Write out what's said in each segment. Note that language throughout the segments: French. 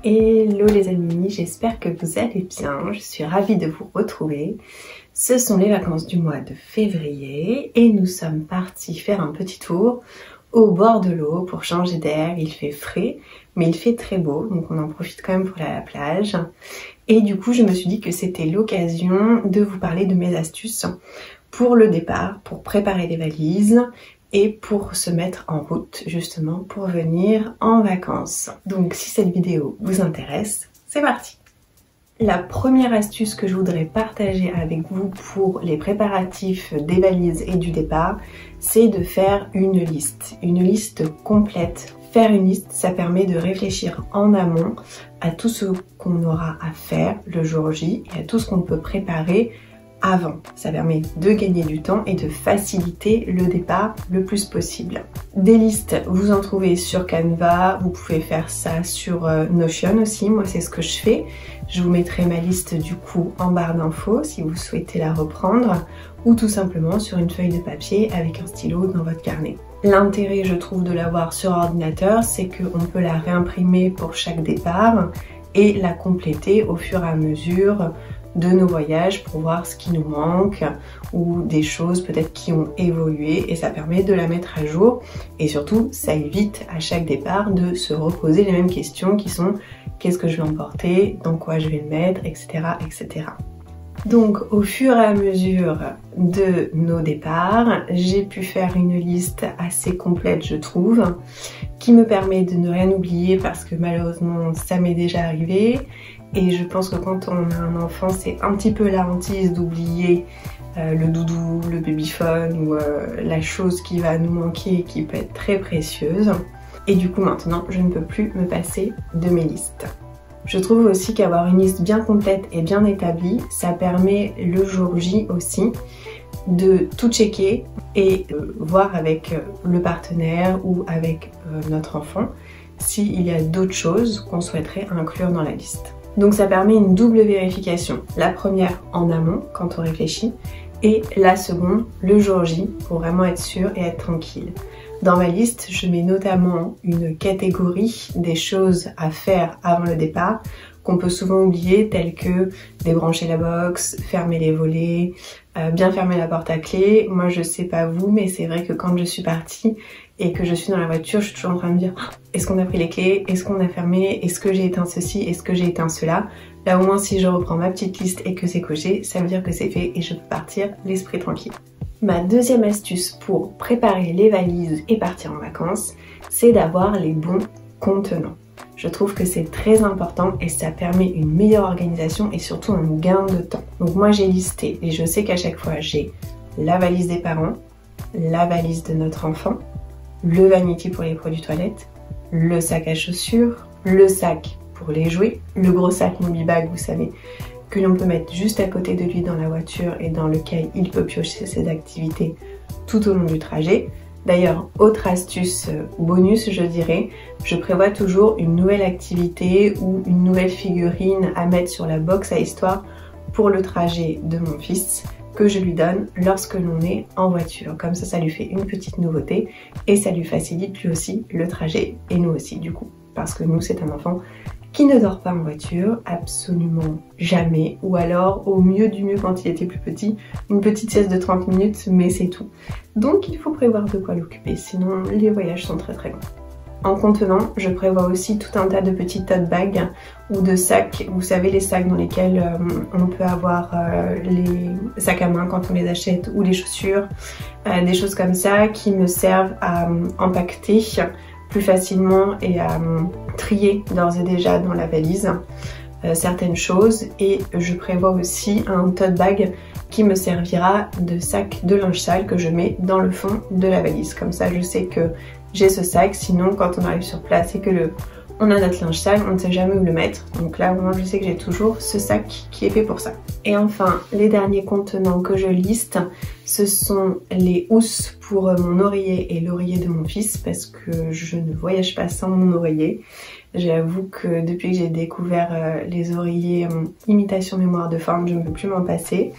Hello les amis, j'espère que vous allez bien, je suis ravie de vous retrouver. Ce sont les vacances du mois de février et nous sommes partis faire un petit tour au bord de l'eau pour changer d'air. Il fait frais mais il fait très beau, donc on en profite quand même pour aller à la plage. Et du coup je me suis dit que c'était l'occasion de vous parler de mes astuces pour le départ, pour préparer les valises et pour se mettre en route justement pour venir en vacances. Donc si cette vidéo vous intéresse, c'est parti! La première astuce que je voudrais partager avec vous pour les préparatifs des valises et du départ, c'est de faire une liste complète. Faire une liste, ça permet de réfléchir en amont à tout ce qu'on aura à faire le jour J et à tout ce qu'on peut préparer avant. Ça permet de gagner du temps et de faciliter le départ le plus possible. Des listes, vous en trouvez sur Canva, vous pouvez faire ça sur Notion aussi, moi c'est ce que je fais. Je vous mettrai ma liste du coup en barre d'infos si vous souhaitez la reprendre ou tout simplement sur une feuille de papier avec un stylo dans votre carnet. L'intérêt je trouve de l'avoir sur ordinateur, c'est qu'on peut la réimprimer pour chaque départ et la compléter au fur et à mesure de nos voyages pour voir ce qui nous manque ou des choses peut-être qui ont évolué et ça permet de la mettre à jour et surtout ça évite à chaque départ de se reposer les mêmes questions qui sont qu'est-ce que je vais emporter, dans quoi je vais le mettre, etc. etc. Donc au fur et à mesure de nos départs, j'ai pu faire une liste assez complète je trouve, qui me permet de ne rien oublier parce que malheureusement ça m'est déjà arrivé et je pense que quand on a un enfant c'est un petit peu la hantise d'oublier le doudou, le babyphone ou la chose qui va nous manquer et qui peut être très précieuse. Et du coup maintenant je ne peux plus me passer de mes listes. Je trouve aussi qu'avoir une liste bien complète et bien établie, ça permet le jour J aussi de tout checker et voir avec le partenaire ou avec notre enfant s'il y a d'autres choses qu'on souhaiterait inclure dans la liste. Donc ça permet une double vérification. La première en amont quand on réfléchit et la seconde le jour J pour vraiment être sûr et être tranquille. Dans ma liste, je mets notamment une catégorie des choses à faire avant le départ qu'on peut souvent oublier, telles que débrancher la box, fermer les volets, bien fermer la porte à clé. Moi je sais pas vous, mais c'est vrai que quand je suis partie et que je suis dans la voiture, je suis toujours en train de me dire est-ce qu'on a pris les clés, est-ce qu'on a fermé, est-ce que j'ai éteint ceci, est-ce que j'ai éteint cela. Là au moins si je reprends ma petite liste et que c'est coché, ça veut dire que c'est fait et je peux partir l'esprit tranquille. Ma deuxième astuce pour préparer les valises et partir en vacances, c'est d'avoir les bons contenants. Je trouve que c'est très important et ça permet une meilleure organisation et surtout un gain de temps. Donc moi j'ai listé et je sais qu'à chaque fois j'ai la valise des parents, la valise de notre enfant, le vanity pour les produits toilettes, le sac à chaussures, le sac pour les jouets, le gros sac Mobibag vous savez, que l'on peut mettre juste à côté de lui dans la voiture et dans lequel il peut piocher ses activités tout au long du trajet. D'ailleurs, autre astuce bonus je dirais, je prévois toujours une nouvelle activité ou une nouvelle figurine à mettre sur la box à histoire pour le trajet de mon fils que je lui donne lorsque l'on est en voiture. Comme ça lui fait une petite nouveauté et ça lui facilite lui aussi le trajet et nous aussi du coup. Parce que nous c'est un enfant qui ne dort pas en voiture, absolument jamais, ou alors au mieux du mieux quand il était plus petit, une petite sieste de 30 minutes, mais c'est tout. Donc il faut prévoir de quoi l'occuper, sinon les voyages sont très très longs. En contenant, je prévois aussi tout un tas de petits tote bags ou de sacs, vous savez les sacs dans lesquels on peut avoir les sacs à main quand on les achète ou les chaussures, des choses comme ça qui me servent à empaqueter plus facilement et à trier d'ores et déjà dans la valise certaines choses et je prévois aussi un tote bag qui me servira de sac de linge sale que je mets dans le fond de la valise. Comme ça je sais que j'ai ce sac, sinon quand on arrive sur place et que on a notre linge sale, on ne sait jamais où le mettre. Donc là au moins je sais que j'ai toujours ce sac qui est fait pour ça. Et enfin, les derniers contenants que je liste, ce sont les housses pour mon oreiller et l'oreiller de mon fils parce que je ne voyage pas sans mon oreiller. J'avoue que depuis que j'ai découvert les oreillers imitation mémoire de forme, je ne peux plus m'en passer.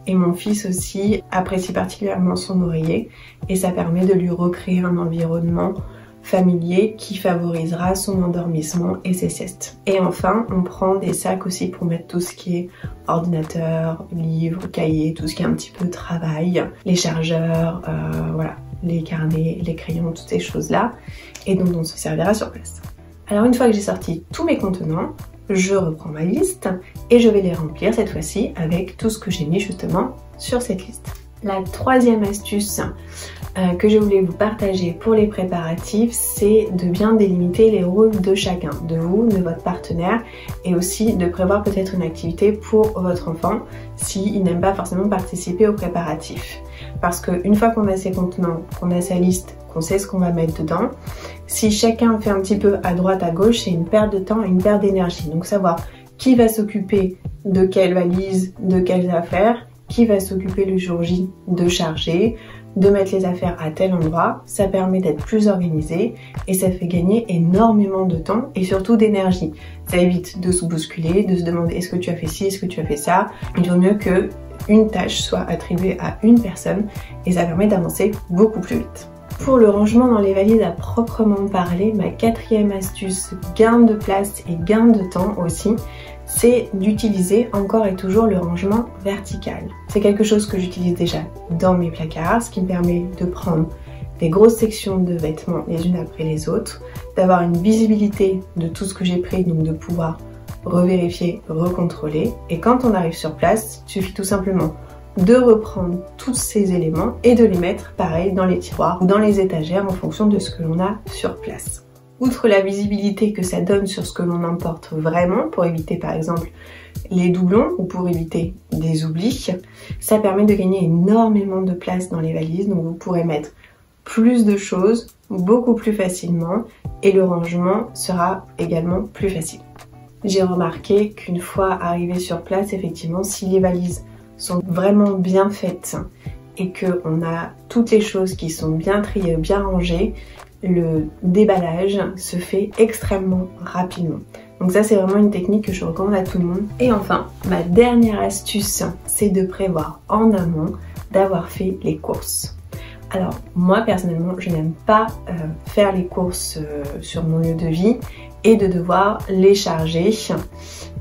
Et mon fils aussi apprécie particulièrement son oreiller et ça permet de lui recréer un environnement familier qui favorisera son endormissement et ses siestes. Et enfin, on prend des sacs aussi pour mettre tout ce qui est ordinateur, livres, cahiers, tout ce qui est un petit peu travail, les chargeurs, voilà, les carnets, les crayons, toutes ces choses-là, et dont on se servira sur place. Alors une fois que j'ai sorti tous mes contenants, je reprends ma liste et je vais les remplir cette fois-ci avec tout ce que j'ai mis justement sur cette liste. La troisième astuce que je voulais vous partager pour les préparatifs, c'est de bien délimiter les rôles de chacun, de vous, de votre partenaire, et aussi de prévoir peut-être une activité pour votre enfant s'il n'aime pas forcément participer aux préparatifs. Parce qu'une fois qu'on a ses contenants, qu'on a sa liste, qu'on sait ce qu'on va mettre dedans, si chacun fait un petit peu à droite à gauche, c'est une perte de temps et une perte d'énergie. Donc savoir qui va s'occuper de quelle valise, de quelles affaires, qui va s'occuper le jour J de charger, de mettre les affaires à tel endroit, ça permet d'être plus organisé et ça fait gagner énormément de temps et surtout d'énergie. Ça évite de se bousculer, de se demander est-ce que tu as fait ci, est-ce que tu as fait ça. Il vaut mieux que une tâche soit attribuée à une personne et ça permet d'avancer beaucoup plus vite. Pour le rangement dans les valises à proprement parler, ma quatrième astuce, gain de place et gain de temps aussi, c'est d'utiliser encore et toujours le rangement vertical. C'est quelque chose que j'utilise déjà dans mes placards, ce qui me permet de prendre des grosses sections de vêtements les unes après les autres, d'avoir une visibilité de tout ce que j'ai pris, donc de pouvoir revérifier, recontrôler. Et quand on arrive sur place, il suffit tout simplement de reprendre tous ces éléments et de les mettre pareil dans les tiroirs ou dans les étagères en fonction de ce que l'on a sur place. Outre la visibilité que ça donne sur ce que l'on emporte vraiment, pour éviter par exemple les doublons ou pour éviter des oublis, ça permet de gagner énormément de place dans les valises, donc vous pourrez mettre plus de choses beaucoup plus facilement et le rangement sera également plus facile. J'ai remarqué qu'une fois arrivé sur place, effectivement, si les valises sont vraiment bien faites et qu'on a toutes les choses qui sont bien triées, bien rangées, le déballage se fait extrêmement rapidement. Donc ça, c'est vraiment une technique que je recommande à tout le monde. Et enfin, ma dernière astuce, c'est de prévoir en amont d'avoir fait les courses. Alors moi personnellement, je n'aime pas faire les courses sur mon lieu de vie et de devoir les charger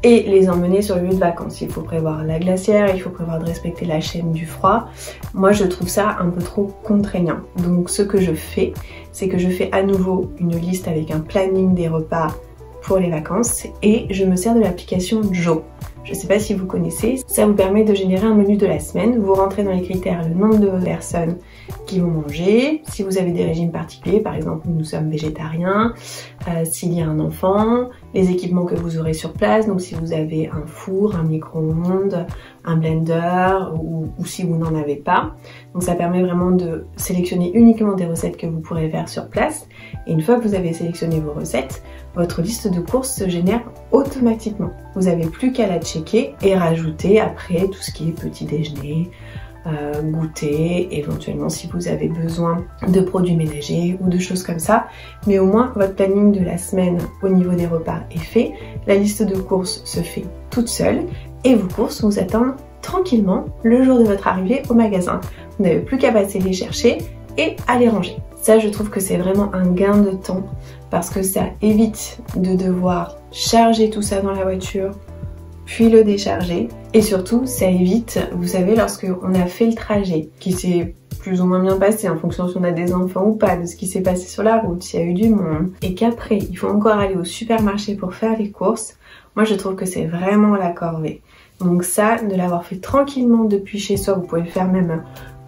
et les emmener sur le lieu de vacances. Il faut prévoir la glacière, il faut prévoir de respecter la chaîne du froid. Moi je trouve ça un peu trop contraignant. Donc ce que je fais, c'est que je fais à nouveau une liste avec un planning des repas pour les vacances et je me sers de l'application Joe. Je ne sais pas si vous connaissez, ça vous permet de générer un menu de la semaine. Vous rentrez dans les critères le nombre de personnes qui vont manger, si vous avez des régimes particuliers, par exemple nous sommes végétariens, s'il y a un enfant, les équipements que vous aurez sur place, donc si vous avez un four, un micro-ondes, un blender ou si vous n'en avez pas. Donc ça permet vraiment de sélectionner uniquement des recettes que vous pourrez faire sur place. Et une fois que vous avez sélectionné vos recettes, votre liste de courses se génère automatiquement. Vous n'avez plus qu'à la checker et rajouter après tout ce qui est petit déjeuner, goûter, éventuellement si vous avez besoin de produits ménagers ou de choses comme ça. Mais au moins votre planning de la semaine au niveau des repas est fait, la liste de courses se fait toute seule et vos courses vous attendent tranquillement le jour de votre arrivée au magasin. Vous n'avez plus qu'à passer les chercher et à les ranger. Ça, je trouve que c'est vraiment un gain de temps parce que ça évite de devoir charger tout ça dans la voiture, puis le décharger. Et surtout, ça évite, vous savez, lorsque on a fait le trajet, qui s'est plus ou moins bien passé en fonction si on a des enfants ou pas, de ce qui s'est passé sur la route, s'il y a eu du monde, et qu'après, il faut encore aller au supermarché pour faire les courses, moi je trouve que c'est vraiment la corvée. Donc ça, de l'avoir fait tranquillement depuis chez soi, vous pouvez le faire même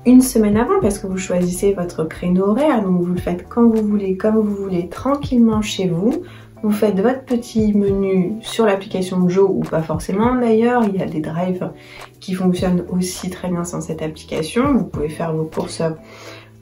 une semaine avant parce que vous choisissez votre créneau horaire, donc vous le faites quand vous voulez, comme vous voulez, tranquillement chez vous. Vous faites votre petit menu sur l'application Joe ou pas forcément d'ailleurs, il y a des drives qui fonctionnent aussi très bien sans cette application. Vous pouvez faire vos courses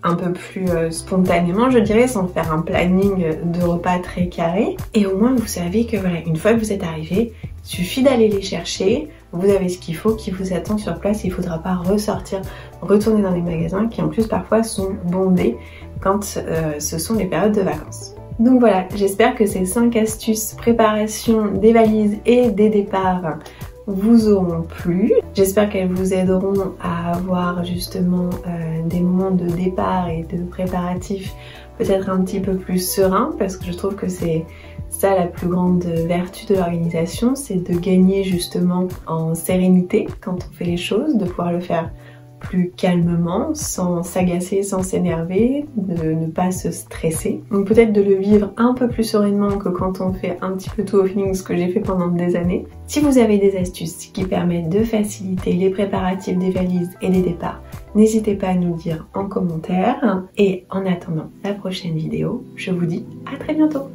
un peu plus spontanément, je dirais, sans faire un planning de repas très carré. Et au moins vous savez que voilà, une fois que vous êtes arrivé, il suffit d'aller les chercher, vous avez ce qu'il faut qui vous attend sur place, il ne faudra pas ressortir, retourner dans les magasins qui en plus parfois sont bondés quand ce sont les périodes de vacances. Donc voilà, j'espère que ces 5 astuces préparation des valises et des départs vous auront plu. J'espère qu'elles vous aideront à avoir justement des moments de départ et de préparatifs peut-être un petit peu plus serein, parce que je trouve que c'est ça la plus grande vertu de l'organisation, c'est de gagner justement en sérénité quand on fait les choses, de pouvoir le faire plus calmement, sans s'agacer, sans s'énerver, de ne pas se stresser. Donc peut-être de le vivre un peu plus sereinement que quand on fait un petit peu tout au feeling, ce que j'ai fait pendant des années. Si vous avez des astuces qui permettent de faciliter les préparatifs des valises et des départs, n'hésitez pas à nous le dire en commentaire. Et en attendant la prochaine vidéo, je vous dis à très bientôt.